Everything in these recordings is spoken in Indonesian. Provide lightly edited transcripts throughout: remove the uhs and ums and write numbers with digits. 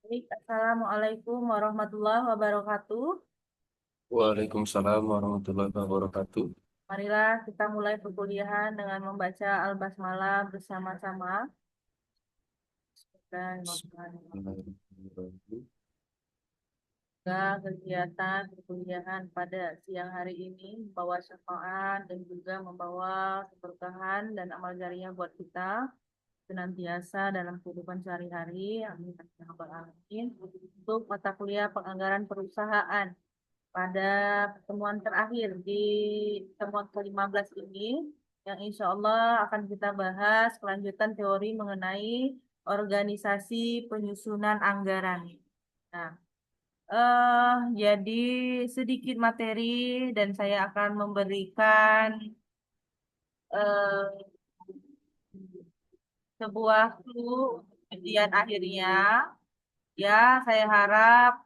Baik, Assalamualaikum warahmatullahi wabarakatuh. Waalaikumsalam warahmatullahi wabarakatuh. Marilah kita mulai perkuliahan dengan membaca Al-Basmalah bersama-sama. Bismillahirrahmanirrahim. Bismillahirrahmanirrahim. Semoga kegiatan perkuliahan pada siang hari ini membawa syafaat dan juga membawa keberkahan dan amal jariah buat kita senantiasa dalam kehidupan sehari-hari. Amin. Ya Rabbal Alamin. Untuk mata kuliah penganggaran perusahaan pada pertemuan terakhir di pertemuan ke-15 ini yang insya Allah akan kita bahas kelanjutan teori mengenai organisasi penyusunan anggaran. Nah, jadi sedikit materi dan saya akan memberikan eh, sebuah clue ujian akhirnya. Ya, saya harap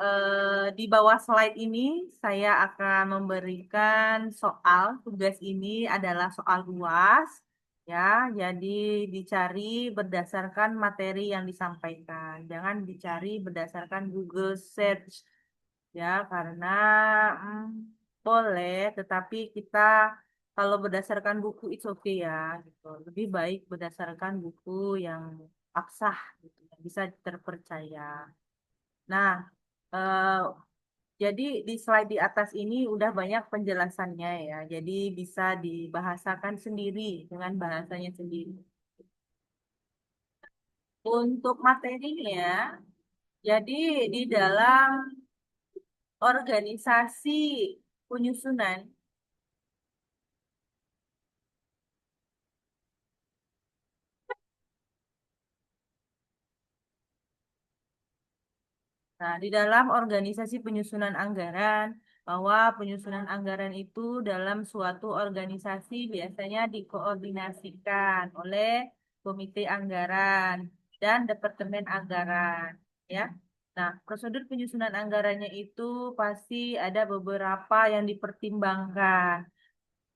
di bawah slide ini saya akan memberikan soal. Tugas ini adalah soal UAS. Ya, jadi dicari berdasarkan materi yang disampaikan. Jangan dicari berdasarkan Google Search. Ya, karena mm, boleh, tetapi kita kalau berdasarkan buku itu oke ya, gitu. Lebih baik berdasarkan buku yang absah, gitu, yang bisa terpercaya. Nah, eh, jadi di slide di atas ini udah banyak penjelasannya ya. Jadi bisa dibahasakan sendiri dengan bahasanya sendiri. Untuk materinya, jadi di dalam organisasi penyusunan, nah di dalam organisasi penyusunan anggaran, bahwa penyusunan anggaran itu dalam suatu organisasi biasanya dikoordinasikan oleh komite anggaran dan departemen anggaran, ya. Nah, prosedur penyusunan anggarannya itu pasti ada beberapa yang dipertimbangkan.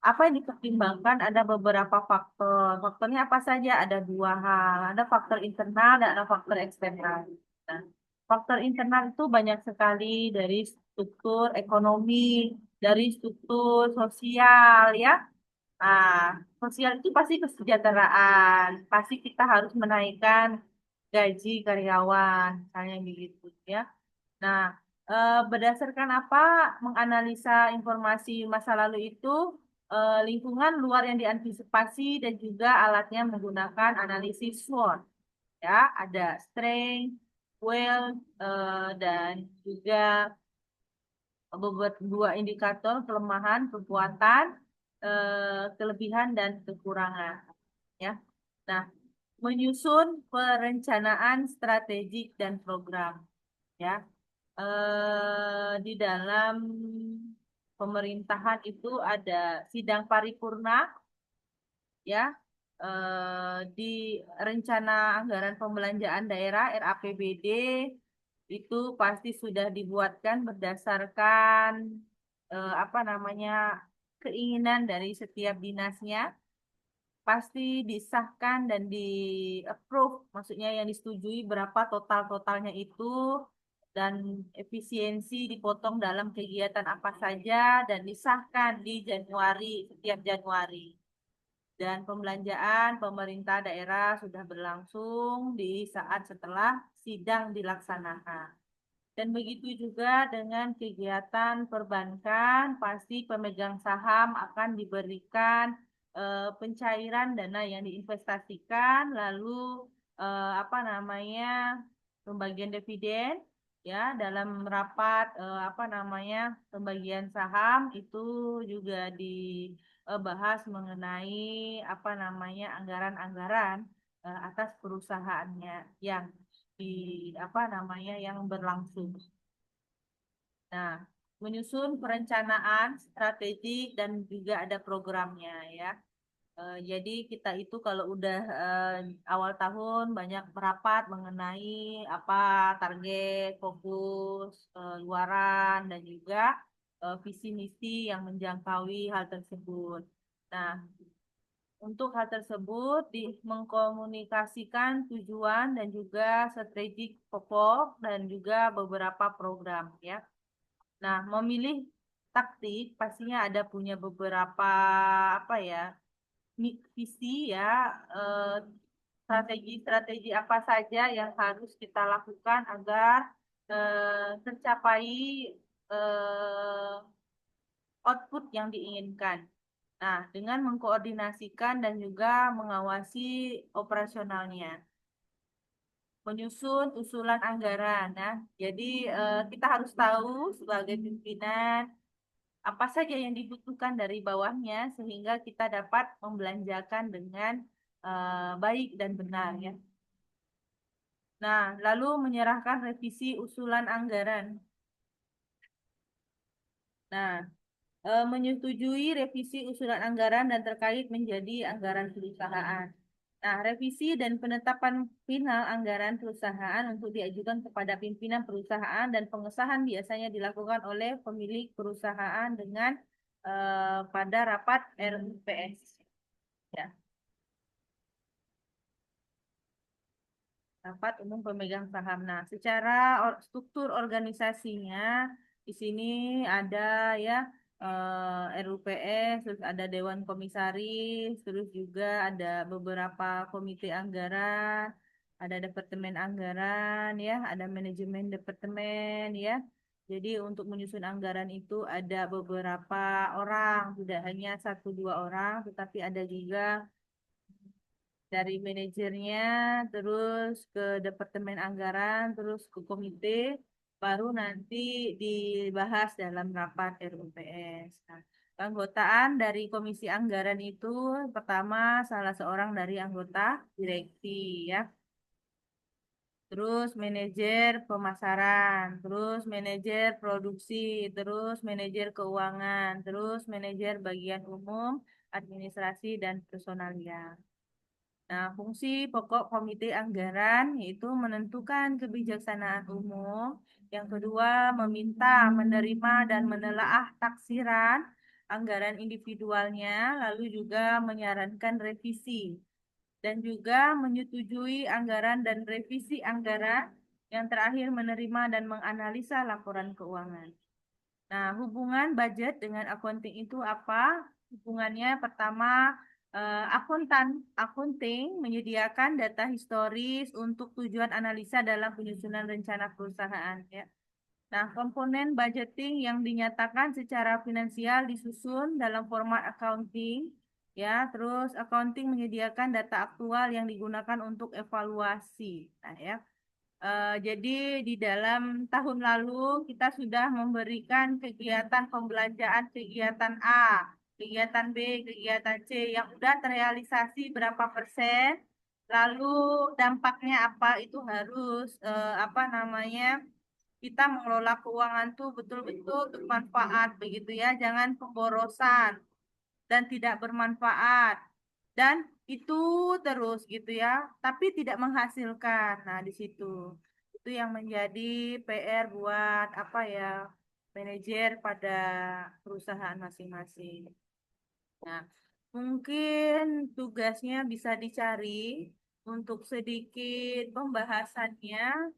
Apa yang dipertimbangkan ada beberapa faktor. Faktornya apa saja? Ada dua hal. Ada faktor internal dan ada faktor eksternal. Nah, faktor internal itu banyak sekali dari struktur ekonomi, dari struktur sosial ya. Nah, sosial itu pasti kesejahteraan. Pasti kita harus menaikkan gaji karyawan, misalnya begitu ya. Nah, berdasarkan apa menganalisa informasi masa lalu itu, lingkungan luar yang diantisipasi dan juga alatnya menggunakan analisis SWOT. Ya, ada strength, wealth, dan juga beberapa dua indikator kelemahan, kekuatan, kelebihan dan kekurangan. Ya, nah menyusun perencanaan strategik dan program. Ya, di dalam pemerintahan itu ada sidang paripurna ya, di rencana anggaran pembelanjaan daerah RAPBD itu pasti sudah dibuatkan berdasarkan apa namanya, keinginan dari setiap dinasnya, pasti disahkan dan di approve, maksudnya yang disetujui berapa totalnya itu, dan efisiensi dipotong dalam kegiatan apa saja dan disahkan di Januari, setiap Januari. Dan pembelanjaan pemerintah daerah sudah berlangsung di saat setelah sidang dilaksanakan. Dan begitu juga dengan kegiatan perbankan, pasti pemegang saham akan diberikan pencairan dana yang diinvestasikan, lalu apa namanya, pembagian dividen ya dalam rapat apa namanya, pembagian saham itu juga dibahas mengenai apa namanya, anggaran-anggaran atas perusahaannya yang di apa namanya, yang berlangsung. Nah, menyusun perencanaan strategik dan juga ada programnya ya. Jadi kita itu kalau udah awal tahun banyak merapat mengenai apa target, fokus, luaran dan juga visi misi yang menjangkaui hal tersebut. Nah, Untuk hal tersebut, mengkomunikasikan tujuan dan juga strategi pokok dan juga beberapa program ya. Nah, memilih taktik pastinya ada punya beberapa apa ya, visi ya, eh, strategi-strategi apa saja yang harus kita lakukan agar tercapai eh, output yang diinginkan. Nah, dengan mengkoordinasikan dan juga mengawasi operasionalnya, menyusun usulan anggaran. Nah, jadi kita harus tahu sebagai pimpinan apa saja yang dibutuhkan dari bawahnya sehingga kita dapat membelanjakan dengan baik dan benar ya. Nah, lalu menyerahkan revisi usulan anggaran. Nah, menyetujui revisi usulan anggaran dan terkait menjadi anggaran perusahaan. Nah, revisi dan penetapan final anggaran perusahaan untuk diajukan kepada pimpinan perusahaan dan pengesahan biasanya dilakukan oleh pemilik perusahaan dengan pada rapat RUPS. Ya. Rapat umum pemegang saham. Nah, secara struktur organisasinya di sini ada ya RUPS, terus ada Dewan Komisaris, terus juga ada beberapa komite anggaran, ada Departemen Anggaran ya, ada manajemen departemen ya. Jadi untuk menyusun anggaran itu ada beberapa orang, tidak hanya satu dua orang, tetapi ada juga dari manajernya, terus ke departemen anggaran, terus ke komite, baru nanti dibahas dalam rapat RUPS. Nah, keanggotaan dari komisi anggaran itu pertama salah seorang dari anggota direksi ya, terus manajer pemasaran, terus manajer produksi, terus manajer keuangan, terus manajer bagian umum, administrasi dan personalia. Nah, fungsi pokok komite anggaran yaitu menentukan kebijaksanaan umum. Yang kedua, meminta, menerima, dan menelaah taksiran anggaran individualnya, lalu juga menyarankan revisi, dan juga menyetujui anggaran dan revisi anggaran. Yang terakhir, menerima dan menganalisa laporan keuangan. Nah, hubungan budget dengan accounting itu apa? Hubungannya pertama, accounting menyediakan data historis untuk tujuan analisa dalam penyusunan rencana perusahaan ya. Nah, komponen budgeting yang dinyatakan secara finansial disusun dalam format accounting ya. Terus accounting menyediakan data aktual yang digunakan untuk evaluasi. Nah, ya. Jadi di dalam tahun lalu kita sudah memberikan kegiatan pembelanjaan kegiatan A, kegiatan B, kegiatan C yang sudah terrealisasi berapa persen, lalu dampaknya apa itu harus apa namanya kita mengelola keuangan tuh betul-betul bermanfaat begitu ya, jangan pemborosan dan tidak bermanfaat dan itu terus gitu ya, tapi tidak menghasilkan. Nah, di situ itu yang menjadi PR buat apa ya manajer pada perusahaan masing-masing. Nah, mungkin tugasnya bisa dicari untuk sedikit pembahasannya.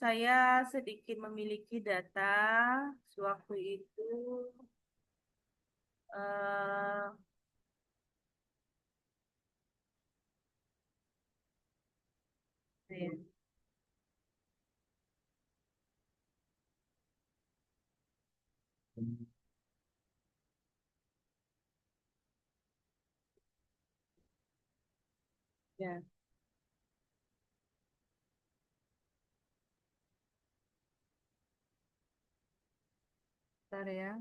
Saya sedikit memiliki data sewaktu itu. eh ya, ya, bentar ya.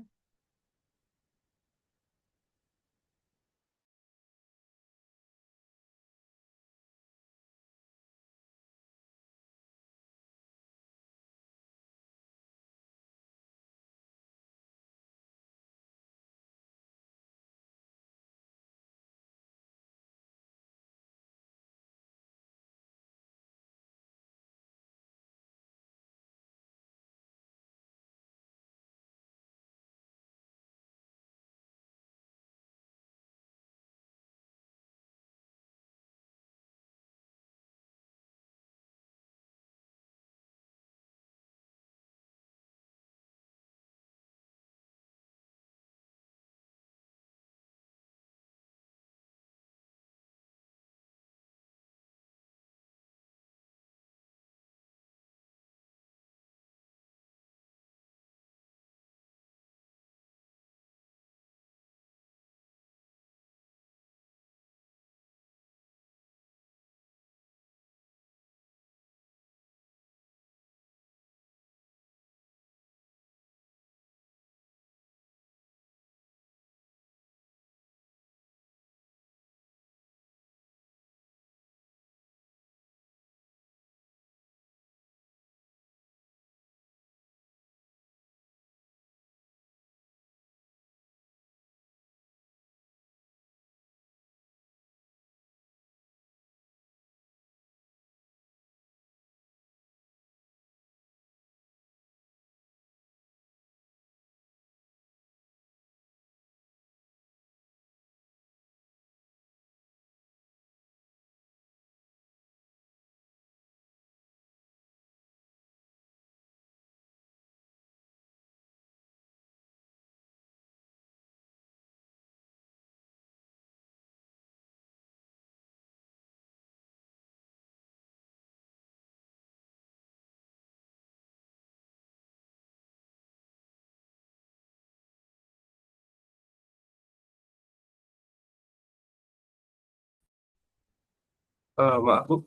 Maaf Bu,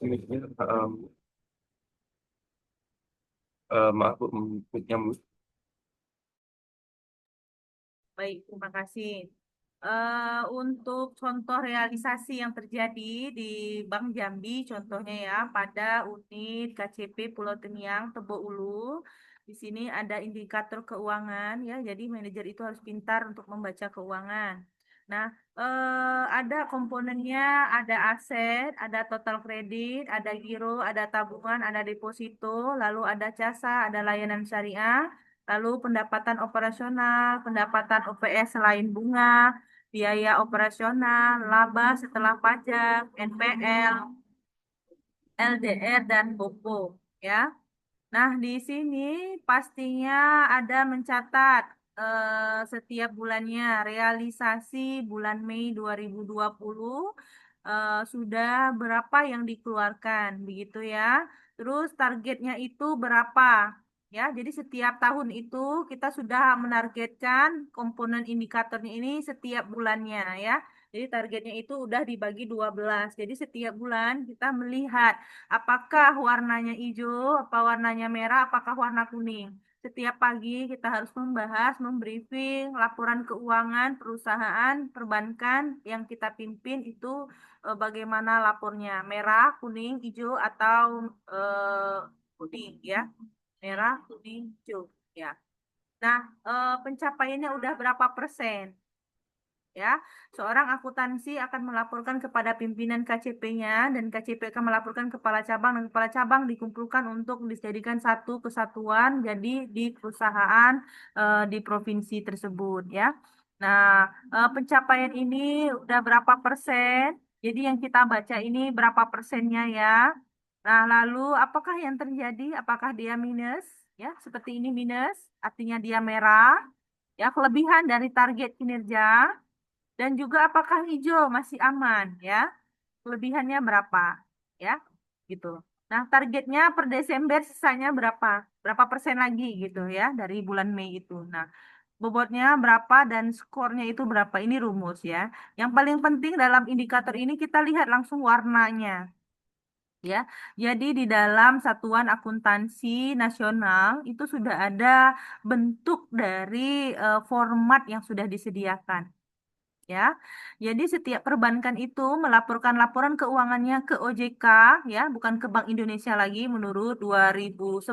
maaf Bu, mic-nya Baik, terima kasih. Untuk contoh realisasi yang terjadi di Bank Jambi, contohnya ya, pada unit KCP Pulau Teniang, Tebo Ulu, di sini ada indikator keuangan ya, jadi manajer itu harus pintar untuk membaca keuangan. Nah, ada komponennya, ada aset, ada total kredit, ada giro, ada tabungan, ada deposito, lalu ada jasa, ada layanan syariah. Lalu pendapatan operasional, pendapatan OPS selain bunga, biaya operasional, laba setelah pajak, NPL, LDR, dan BOPO. Ya. Nah, di sini pastinya ada mencatat setiap bulannya realisasi bulan Mei 2020 sudah berapa yang dikeluarkan, begitu ya. Terus targetnya itu berapa? Ya, jadi setiap tahun itu kita sudah menargetkan komponen indikatornya ini setiap bulannya ya. Jadi targetnya itu udah dibagi 12. Jadi setiap bulan kita melihat apakah warnanya hijau, apa warnanya merah, apakah warna kuning. Setiap pagi kita harus membahas, membriefing laporan keuangan perusahaan perbankan yang kita pimpin itu bagaimana lapornya, merah, kuning, hijau, atau kuning ya, merah, kuning, hijau ya. Nah, pencapaiannya udah berapa persen? Ya, seorang akuntansi akan melaporkan kepada pimpinan KCP-nya dan KCP akan melaporkan kepala cabang dan kepala cabang dikumpulkan untuk dijadikan satu kesatuan jadi di perusahaan di provinsi tersebut ya. Nah, pencapaian ini udah berapa persen? Jadi yang kita baca ini berapa persennya ya? Nah, lalu apakah yang terjadi? Apakah dia minus? Ya, seperti ini minus, artinya dia merah. Ya, kelebihan dari target kinerja dan juga apakah hijau masih aman ya? Kelebihannya berapa? Ya, gitu. Nah, targetnya per Desember sisanya berapa? Berapa persen lagi gitu ya dari bulan Mei itu. Nah, bobotnya berapa dan skornya itu berapa? Ini rumus ya. Yang paling penting dalam indikator ini kita lihat langsung warnanya ya. Jadi di dalam Satuan Akuntansi Nasional itu sudah ada bentuk dari format yang sudah disediakan ya. Jadi setiap perbankan itu melaporkan laporan keuangannya ke OJK ya, bukan ke Bank Indonesia lagi menurut 2011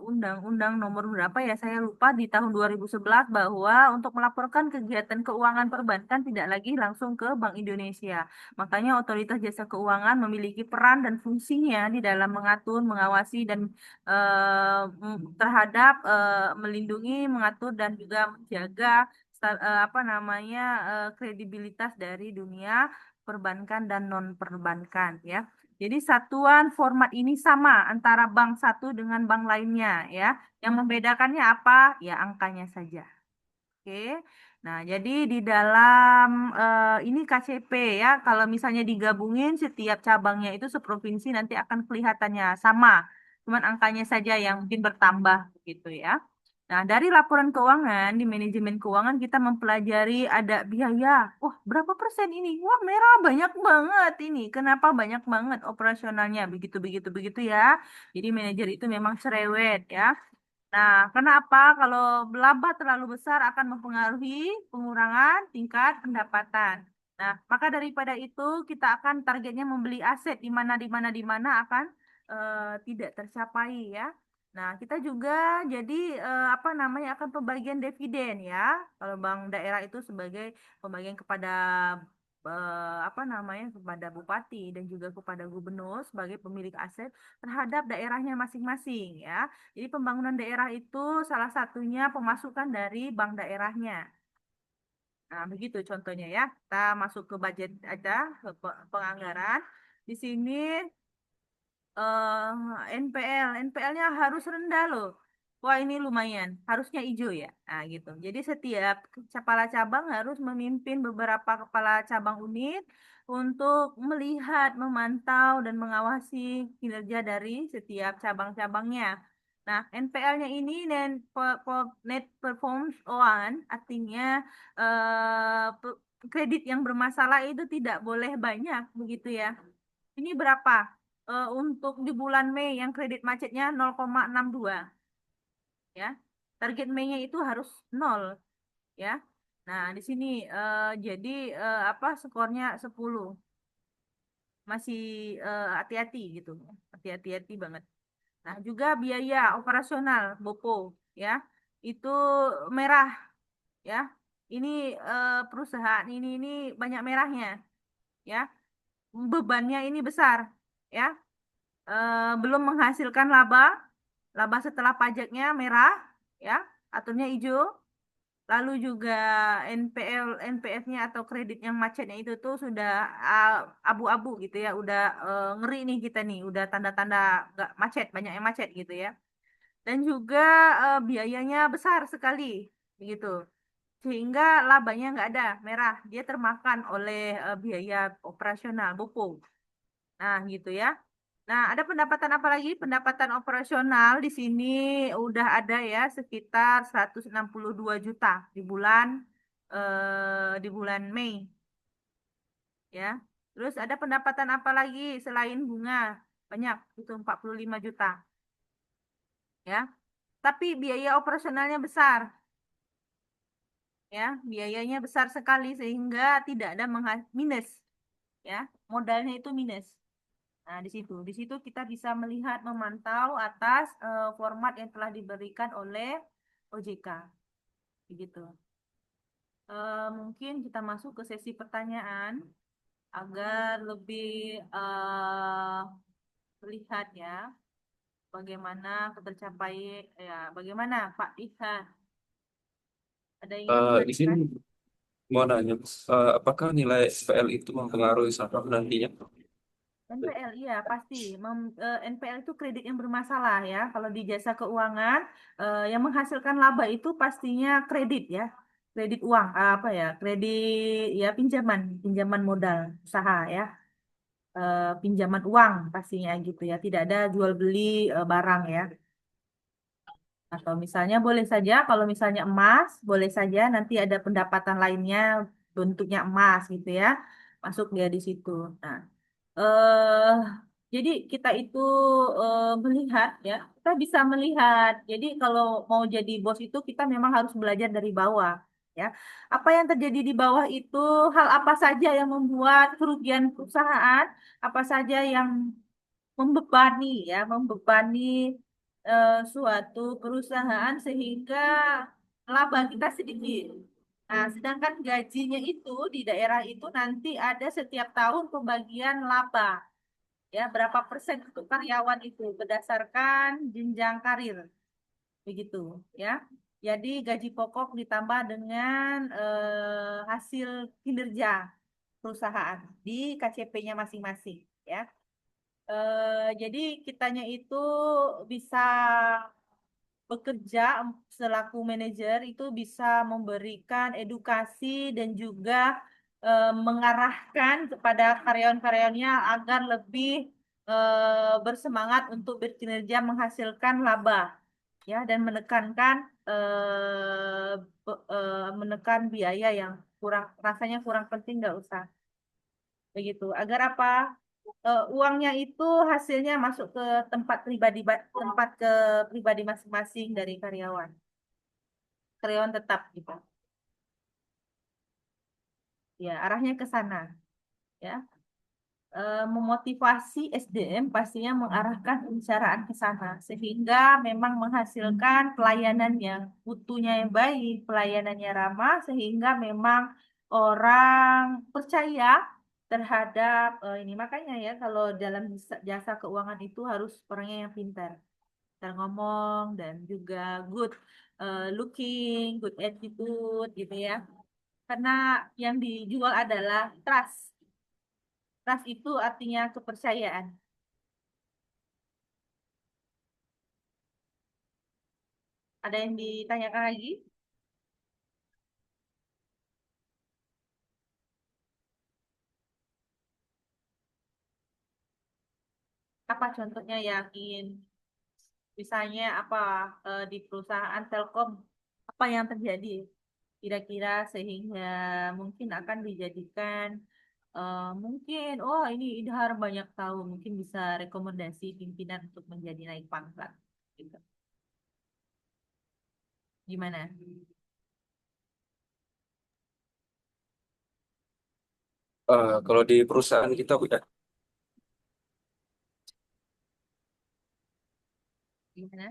Undang-Undang nomor berapa ya saya lupa di tahun 2011 bahwa untuk melaporkan kegiatan keuangan perbankan tidak lagi langsung ke Bank Indonesia. Makanya Otoritas Jasa Keuangan memiliki peran dan fungsinya di dalam mengatur, mengawasi dan terhadap melindungi, mengatur dan juga menjaga apa namanya kredibilitas dari dunia perbankan dan non perbankan ya. Jadi satuan format ini sama antara bank satu dengan bank lainnya ya. Yang membedakannya apa? Ya angkanya saja. Oke. Nah, jadi di dalam ini KCP ya, kalau misalnya digabungin setiap cabangnya itu seprovinsi nanti akan kelihatannya sama. Cuman angkanya saja yang mungkin bertambah gitu ya. Nah, dari laporan keuangan di manajemen keuangan kita mempelajari ada biaya. Wah, berapa persen ini? Wah, merah banyak banget ini. Kenapa banyak banget operasionalnya? Begitu begitu begitu ya. Jadi manajer itu memang cerewet ya. Nah, kenapa kalau laba terlalu besar akan mempengaruhi pengurangan tingkat pendapatan. Nah, maka daripada itu kita akan targetnya membeli aset di mana akan tidak tercapai ya. Nah, kita juga jadi apa namanya akan pembagian dividen ya. Kalau bank daerah itu sebagai pembagian kepada apa namanya kepada bupati dan juga kepada gubernur sebagai pemilik aset terhadap daerahnya masing-masing ya. Jadi pembangunan daerah itu salah satunya pemasukan dari bank daerahnya. Nah, begitu contohnya ya. Kita masuk ke budget aja, ke penganggaran. Di sini NPL, NPL-nya harus rendah loh. Wah, ini lumayan. Harusnya hijau ya. Nah, gitu. Jadi setiap kepala cabang harus memimpin beberapa kepala cabang unit untuk melihat, memantau, dan mengawasi kinerja dari setiap cabang-cabangnya. Nah, NPL-nya ini net performance one, artinya kredit yang bermasalah itu tidak boleh banyak begitu ya. Ini berapa? Untuk di bulan Mei yang kredit macetnya 0,62 ya. Target Mei-nya itu harus nol ya. Nah, di sini jadi apa skornya 10. Masih hati-hati gitu. Hati-hati banget. Nah, juga biaya operasional BOPO ya. Itu merah ya. Ini perusahaan ini banyak merahnya ya. Bebannya ini besar ya. Belum menghasilkan laba. Laba setelah pajaknya merah ya. Aturnya hijau. Lalu juga NPF-nya atau kredit yang macetnya itu tuh sudah uh, abu-abu gitu ya, udah ngeri nih kita nih, udah tanda-tanda nggak macet, banyak yang macet gitu ya. Dan juga biayanya besar sekali, begitu. Sehingga labanya nggak ada, merah. Dia termakan oleh biaya operasional, BOPO. Nah, gitu ya. Nah, ada pendapatan apa lagi? Pendapatan operasional di sini udah ada ya sekitar 162 juta di bulan Mei ya. Terus ada pendapatan apa lagi selain bunga? Banyak, itu 45 juta ya. Tapi biaya operasionalnya besar ya. Biayanya besar sekali sehingga tidak ada minus ya. Modalnya itu minus. Nah, di situ kita bisa melihat memantau atas format yang telah diberikan oleh OJK. Begitu. Mungkin kita masuk ke sesi pertanyaan agar lebih melihat ya bagaimana tercapai ya bagaimana Pak Ihan ada yang ingin Di sini ditanyakan? mau nanya, apakah nilai SPL itu mempengaruhi saham nantinya? NPL iya pasti. NPL itu kredit yang bermasalah ya. Kalau di jasa keuangan yang menghasilkan laba itu pastinya kredit ya. Kredit uang apa ya? Kredit ya pinjaman, pinjaman modal usaha ya. Pinjaman uang pastinya gitu ya. Tidak ada jual beli barang ya. Atau misalnya boleh saja kalau misalnya emas, boleh saja nanti ada pendapatan lainnya bentuknya emas gitu ya. Masuk dia di situ. Nah, eh jadi kita itu melihat ya, kita bisa melihat. Jadi kalau mau jadi bos itu kita memang harus belajar dari bawah ya. Apa yang terjadi di bawah itu, hal apa saja yang membuat kerugian perusahaan, apa saja yang membebani ya, membebani suatu perusahaan sehingga laba kita sedikit. Nah, sedangkan gajinya itu di daerah itu nanti ada setiap tahun pembagian laba ya berapa persen untuk karyawan itu berdasarkan jenjang karir begitu ya. Jadi gaji pokok ditambah dengan hasil kinerja perusahaan di KCP-nya masing-masing ya. Jadi kitanya itu bisa bekerja selaku manajer itu bisa memberikan edukasi dan juga mengarahkan kepada karyawan-karyawannya agar lebih bersemangat untuk berkinerja menghasilkan laba ya dan menekan biaya yang kurang rasanya kurang penting nggak usah begitu agar apa uangnya itu hasilnya masuk ke tempat ke pribadi masing-masing dari karyawan tetap gitu ya arahnya ke sana ya. Memotivasi SDM pastinya mengarahkan pembicaraan ke sana sehingga memang menghasilkan pelayanan yang mutunya yang baik pelayanannya ramah sehingga memang orang percaya terhadap ini makanya ya kalau dalam jasa keuangan itu harus orangnya yang pintar cara ngomong dan juga good looking, good attitude gitu ya. Karena yang dijual adalah trust. Trust itu artinya kepercayaan. Ada yang ditanyakan lagi? Apa contohnya yang ingin, misalnya apa di perusahaan Telkom, apa yang terjadi? kira-kira sehingga mungkin akan dijadikan mungkin oh ini Idhar banyak tahu mungkin bisa rekomendasi pimpinan untuk menjadi naik pangkat gitu. Gimana? Kalau di perusahaan kita Bu, ya, Gimana?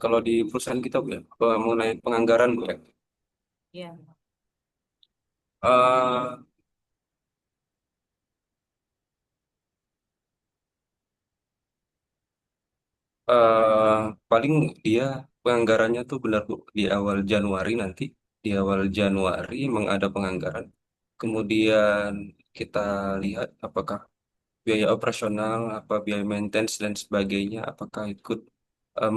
kalau di perusahaan kita Bu, ya, mengenai penganggaran Bu, ya. Ya. Eh, eh, Paling dia penganggarannya tuh benar Bu di awal Januari nanti, di awal Januari mengada penganggaran. Kemudian kita lihat apakah biaya operasional, apa biaya maintenance dan sebagainya, apakah ikut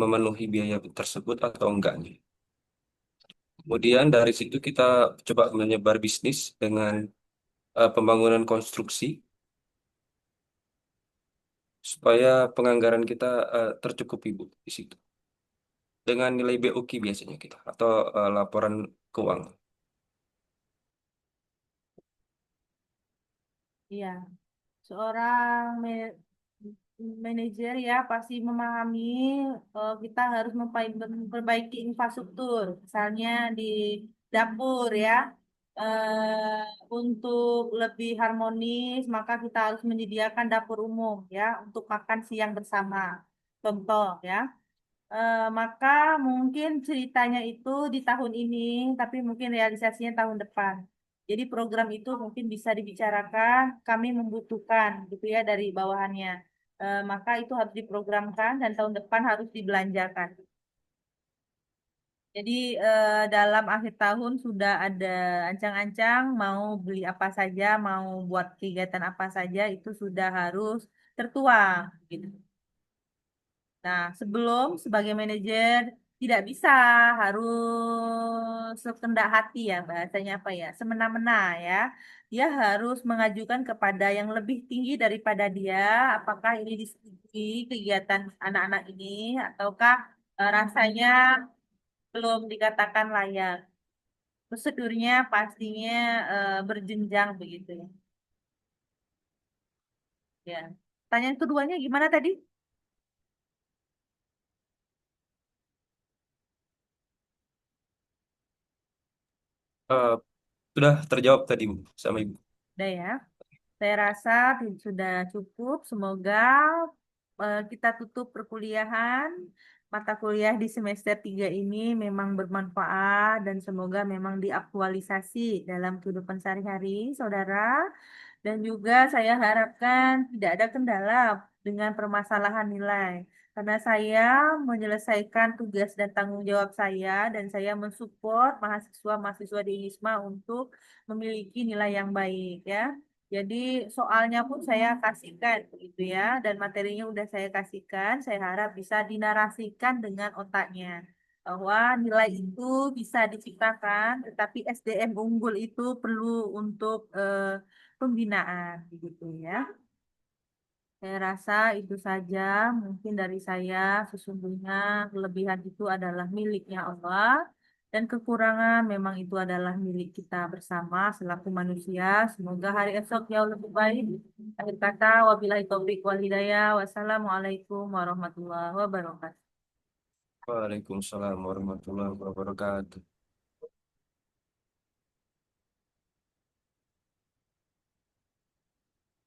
memenuhi biaya tersebut atau enggaknya. Kemudian dari situ kita coba menyebar bisnis dengan pembangunan konstruksi supaya penganggaran kita tercukupi Bu di situ. Dengan nilai BOQ biasanya kita atau laporan keuangan. Iya. Seorang manajer ya pasti memahami kita harus memperbaiki infrastruktur, misalnya di dapur ya. Untuk lebih harmonis, maka kita harus menyediakan dapur umum ya untuk makan siang bersama. Contoh ya. Maka mungkin ceritanya itu di tahun ini, tapi mungkin realisasinya tahun depan. Jadi program itu mungkin bisa dibicarakan, kami membutuhkan gitu ya dari bawahannya. Maka itu harus diprogramkan dan tahun depan harus dibelanjakan. Jadi dalam akhir tahun sudah ada ancang-ancang mau beli apa saja, mau buat kegiatan apa saja itu sudah harus tertuang gitu. Nah, sebelum sebagai manajer tidak bisa harus sekendak hati ya bahasanya apa ya, semena-mena ya. Dia harus mengajukan kepada yang lebih tinggi daripada dia, apakah ini disetujui kegiatan anak-anak ini ataukah rasanya belum dikatakan layak. Prosedurnya pastinya berjenjang begitu ya. Ya. Pertanyaan keduanya gimana tadi? Eh, Sudah terjawab tadi Bu sama Ibu. Udah ya. Saya rasa sudah cukup. Semoga kita tutup perkuliahan. Mata kuliah di semester 3 ini memang bermanfaat dan semoga memang diaktualisasi dalam kehidupan sehari-hari, saudara. Dan juga saya harapkan tidak ada kendala dengan permasalahan nilai. Karena saya menyelesaikan tugas dan tanggung jawab saya dan saya mensupport mahasiswa-mahasiswa di ISMA untuk memiliki nilai yang baik ya. Jadi soalnya pun saya kasihkan gitu ya dan materinya udah saya kasihkan. Saya harap bisa dinarasikan dengan otaknya bahwa nilai itu bisa diciptakan, tetapi SDM unggul itu perlu untuk pembinaan gitu ya. Saya rasa itu saja mungkin dari saya sesungguhnya kelebihan itu adalah miliknya Allah dan kekurangan memang itu adalah milik kita bersama selaku manusia. Semoga hari esok jauh lebih baik. Akhir kata, wabillahi taufiq wal hidayah. Wassalamualaikum warahmatullahi wabarakatuh. Waalaikumsalam warahmatullahi wabarakatuh.